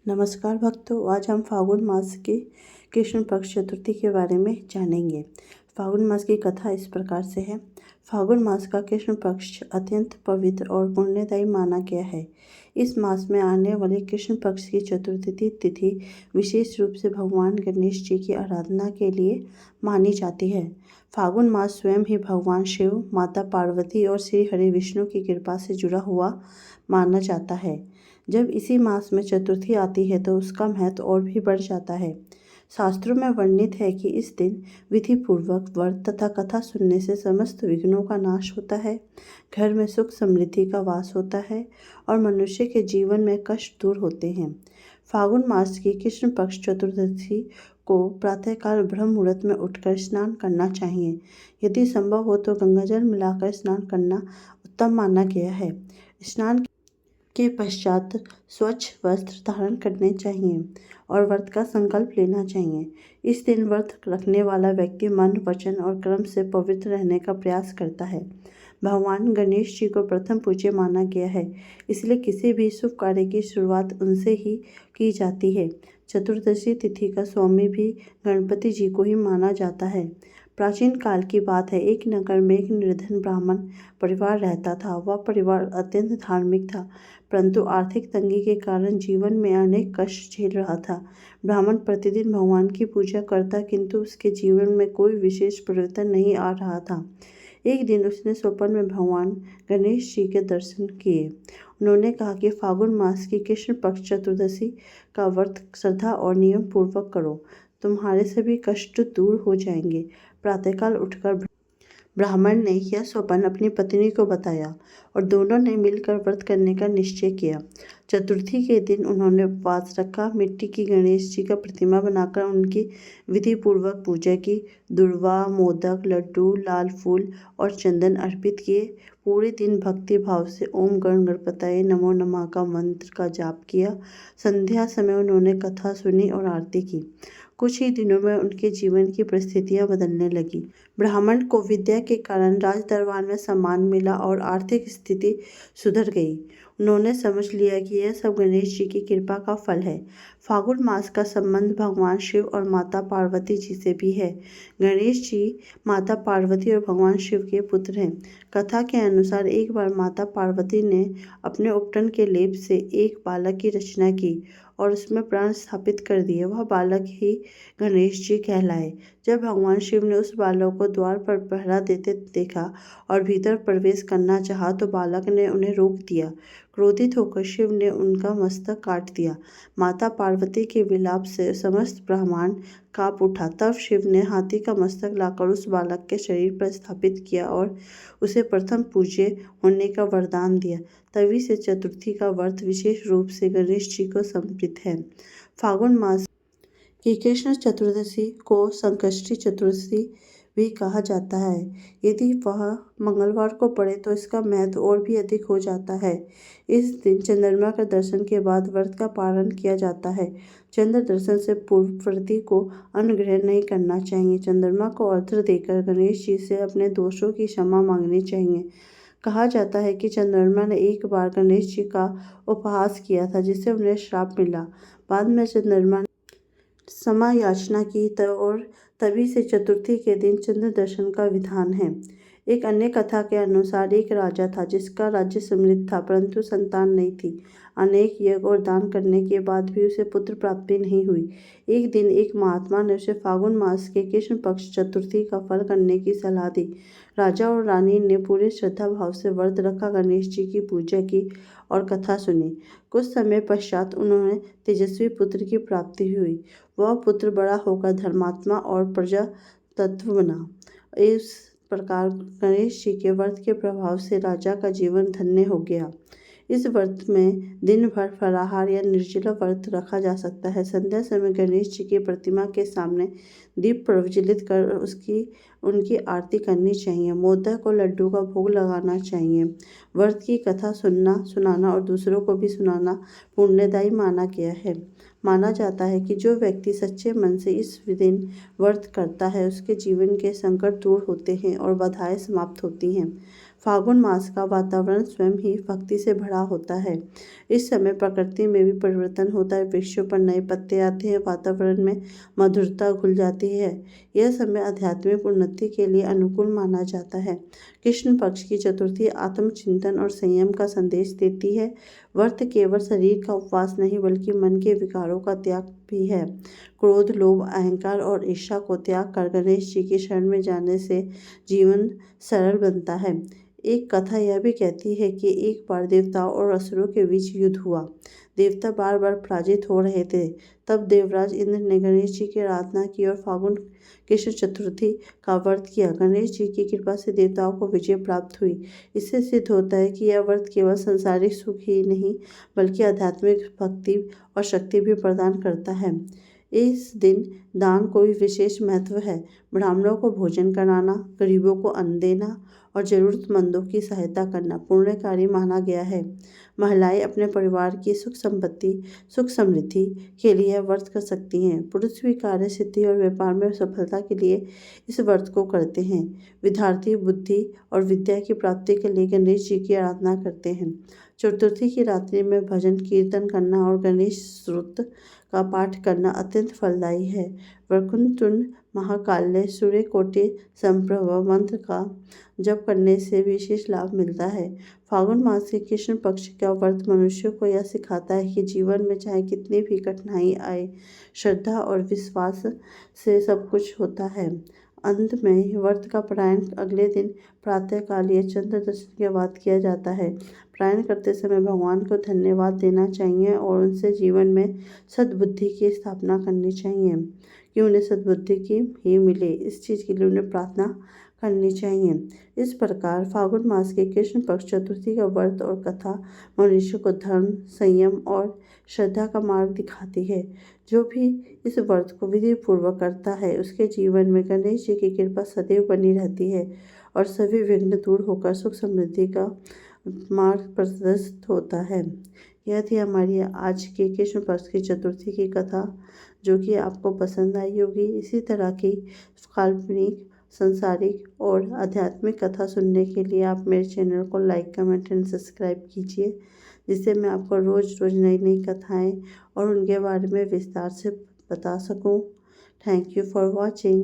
नमस्कार भक्तों, आज हम फाल्गुन मास की कृष्ण पक्ष चतुर्थी के बारे में जानेंगे। फाल्गुन मास की कथा इस प्रकार से है। फाल्गुन मास का कृष्ण पक्ष अत्यंत पवित्र और पुण्यदायी माना गया है। इस मास में आने वाली कृष्ण पक्ष की चतुर्थी तिथि विशेष रूप से भगवान गणेश जी की आराधना के लिए मानी जाती है। फाल्गुन मास स्वयं ही भगवान शिव, माता पार्वती और श्री हरि विष्णु की कृपा से जुड़ा हुआ माना जाता है। जब इसी मास में चतुर्थी आती है तो उसका महत्व और भी बढ़ जाता है। शास्त्रों में वर्णित है कि इस दिन विधि पूर्वक व्रत तथा कथा सुनने से समस्त विघ्नों का नाश होता है, घर में सुख समृद्धि का वास होता है और मनुष्य के जीवन में कष्ट दूर होते हैं। फाल्गुन मास की कृष्ण पक्ष चतुर्दशी को प्रातःकाल ब्रह्म मुहूर्त में उठकर स्नान करना चाहिए। यदि संभव हो तो गंगाजल मिलाकर स्नान करना उत्तम माना गया है। स्नान के पश्चात स्वच्छ वस्त्र धारण करने चाहिए और व्रत का संकल्प लेना चाहिए। इस दिन व्रत रखने वाला व्यक्ति मन, वचन और कर्म से पवित्र रहने का प्रयास करता है। भगवान गणेश जी को प्रथम पूज्य माना गया है, इसलिए किसी भी शुभ कार्य की शुरुआत उनसे ही की जाती है। चतुर्दशी तिथि का स्वामी भी गणपति जी को ही माना जाता है। प्राचीन काल की बात है, एक नगर में एक निर्धन ब्राह्मण परिवार रहता था। वह परिवार अत्यंत धार्मिक था, परंतु आर्थिक तंगी के कारण जीवन में अनेक कष्ट झेल रहा था। ब्राह्मण प्रतिदिन भगवान की पूजा करता, किंतु उसके जीवन में कोई विशेष परिवर्तन नहीं आ रहा था। एक दिन उसने स्वप्न में भगवान गणेश जी के दर्शन किए। उन्होंने कहा कि फाल्गुन मास की कृष्ण पक्ष चतुर्दशी का व्रत श्रद्धा और नियम पूर्वक करो, तुम्हारे सभी कष्ट दूर हो जाएंगे। प्रातःकाल उठकर ब्राह्मण ने यह स्वप्न अपनी पत्नी को बताया और दोनों ने मिलकर व्रत करने का निश्चय किया। चतुर्थी के दिन उन्होंने उपवास रखा, मिट्टी की गणेश जी का प्रतिमा बनाकर उनकी विधि पूर्वक पूजा की। दुर्वा, मोदक, लड्डू, लाल फूल और चंदन अर्पित किए। पूरे दिन भक्ति भाव से ओम गण गणपतये नमो नमः का मंत्र का जाप किया। संध्या समय उन्होंने कथा सुनी और आरती की। कुछ ही दिनों में उनके जीवन की परिस्थितियां बदलने लगी। ब्राह्मण को विद्या के कारण राज दरबार में सम्मान मिला और आर्थिक स्थिति सुधर गई। उन्होंने समझ लिया कि यह सब गणेश जी की कृपा का फल है। फाल्गुन मास का संबंध भगवान शिव और माता पार्वती जी से भी है। गणेश जी माता पार्वती और भगवान शिव के पुत्र हैं। कथा के अनुसार एक बार माता पार्वती ने अपने उपटन के लेप से एक बालक की रचना की और उसमें प्राण स्थापित कर दिए। वह बालक ही गणेश जी कहलाए। जब भगवान शिव ने उस बालक को द्वार पर पहरा देते देखा और भीतर प्रवेश करना चाहा तो बालक ने उन्हें रोक दिया। क्रोधित होकर शिव ने उनका मस्तक काट दिया। माता पार्वती के विलाप से समस्त ब्रह्मांड कांप उठा। तब शिव ने हाथी का मस्तक लाकर उस बालक के शरीर पर स्थापित किया और उसे प्रथम पूज्य होने का वरदान दिया। तभी से चतुर्थी का व्रत विशेष रूप से गणेश जी को समर्पित है। फाल्गुन मास की कृष्ण चतुर्दशी को संकष्टी चतुर्दशी भी कहा जाता है। यदि वह मंगलवार को पड़े तो इसका महत्व और भी अधिक हो जाता है। इस दिन चंद्रमा के दर्शन के बाद व्रत का पालन किया जाता है। चंद्र दर्शन से पूर्व व्रती को अन्न ग्रहण नहीं करना चाहिए। चंद्रमा को अर्घ्य देकर गणेश जी से अपने दोषों की क्षमा मांगनी चाहिए। कहा जाता है कि चंद्रमा ने एक बार गणेश जी का उपहास किया था, जिससे उन्हें श्राप मिला। बाद में चंद्रमा क्षमा याचना की और तभी से चतुर्थी के दिन चंद्र दर्शन का विधान है। एक अन्य कथा के अनुसार एक राजा था जिसका राज्य समृद्ध था, परंतु संतान नहीं थी। अनेक यज्ञ और दान करने के बाद भी उसे पुत्र प्राप्ति नहीं हुई। एक दिन एक महात्मा ने उसे फाल्गुन मास के कृष्ण पक्ष चतुर्थी का फल करने की सलाह दी। राजा और रानी ने पूरे श्रद्धा भाव से व्रत रखा, गणेश जी की पूजा की और कथा सुनी। कुछ समय पश्चात उन्होंने तेजस्वी पुत्र की प्राप्ति हुई। वह पुत्र बड़ा होकर धर्मात्मा और प्रजातत्व बना। इस प्रकार गणेश जी के व्रत के प्रभाव से राजा का जीवन धन्य हो गया। इस व्रत में दिन भर फलाहार या निर्जला व्रत रखा जा सकता है। संध्या समय गणेश जी की प्रतिमा के सामने दीप प्रज्वलित कर उनकी आरती करनी चाहिए। मोदक और लड्डू का भोग लगाना चाहिए। व्रत की कथा सुनना, सुनाना और दूसरों को भी सुनाना पुण्यदायी माना गया है। माना जाता है कि जो व्यक्ति सच्चे मन से इस दिन व्रत करता है, उसके जीवन के संकट दूर होते हैं और बाधाएं समाप्त होती हैं। फागुन मास का वातावरण स्वयं ही भक्ति से भरा होता है। इस समय प्रकृति में भी परिवर्तन होता है, वृक्षों पर नए पत्ते आते हैं, वातावरण में मधुरता घुल जाती है। यह समय आध्यात्मिक उन्नति के लिए अनुकूल माना जाता है। कृष्ण पक्ष की चतुर्थी आत्मचिंतन और संयम का संदेश देती है। व्रत केवल शरीर का उपवास नहीं बल्कि मन के विकारों का त्याग भी है। क्रोध, लोभ, अहंकार और ईर्ष्या को त्याग कर गणेश जी की शरण में जाने से जीवन सरल बनता है। एक कथा यह भी कहती है कि एक बार देवताओं और असुरों के बीच युद्ध हुआ। देवता बार बार पराजित हो रहे थे। तब देवराज इंद्र ने गणेश जी की आराधना की और फागुन कृष्ण चतुर्थी का व्रत किया। गणेश जी की कृपा से देवताओं को विजय प्राप्त हुई। इससे सिद्ध होता है कि यह व्रत केवल सांसारिक सुख ही नहीं बल्कि आध्यात्मिक भक्ति और शक्ति भी प्रदान करता है। इस दिन दान को भी विशेष महत्व है। ब्राह्मणों को भोजन कराना, गरीबों को अन्न देना और जरूरतमंदों की सहायता करना पुण्य कार्य माना गया है। महिलाएं अपने परिवार की सुख समृद्धि के लिए यह व्रत कर सकती हैं। पुरुष भी कार्य सिद्धि और व्यापार में सफलता के लिए इस व्रत को करते हैं। विद्यार्थी बुद्धि और विद्या की प्राप्ति के लिए गणेश जी की आराधना करते हैं। चतुर्थी की रात्रि में भजन कीर्तन करना और गणेश स्तोत्र का पाठ करना अत्यंत फलदायी है। वक्रतुंड महाकाल्य सूर्यकोटि समप्रभ मंत्र का जप करने से विशेष लाभ मिलता है। फागुन मास के कृष्ण पक्ष का व्रत मनुष्य को यह सिखाता है कि जीवन में चाहे कितनी भी कठिनाई आए, श्रद्धा और विश्वास से सब कुछ होता है। अंत में व्रत का पारायण अगले दिन प्रातःकाल या चंद्र दर्शन के बाद किया जाता है। पारायण करते समय भगवान को धन्यवाद देना चाहिए और उनसे जीवन में सद्बुद्धि की स्थापना करनी चाहिए कि उन्हें सद्बुद्धि की ही मिले। इस चीज़ के लिए उन्हें प्रार्थना करनी चाहिए। इस प्रकार फागुन मास के कृष्ण पक्ष चतुर्थी का व्रत और कथा मनुष्य को धर्म, संयम और श्रद्धा का मार्ग दिखाती है। जो भी इस व्रत को विधि पूर्वक करता है उसके जीवन में गणेश जी की कृपा सदैव बनी रहती है और सभी विघ्न दूर होकर सुख समृद्धि का मार्ग प्रशस्त होता है। यह थी हमारी आज की कृष्ण पक्ष की चतुर्थी की कथा, जो कि आपको पसंद आई होगी। इसी तरह की काल्पनिक, सांसारिक और आध्यात्मिक कथा सुनने के लिए आप मेरे चैनल को लाइक, कमेंट एंड सब्सक्राइब कीजिए, जिससे मैं आपको रोज़ रोज़ नई नई कथाएं और उनके बारे में विस्तार से बता सकूं। Thank you for watching.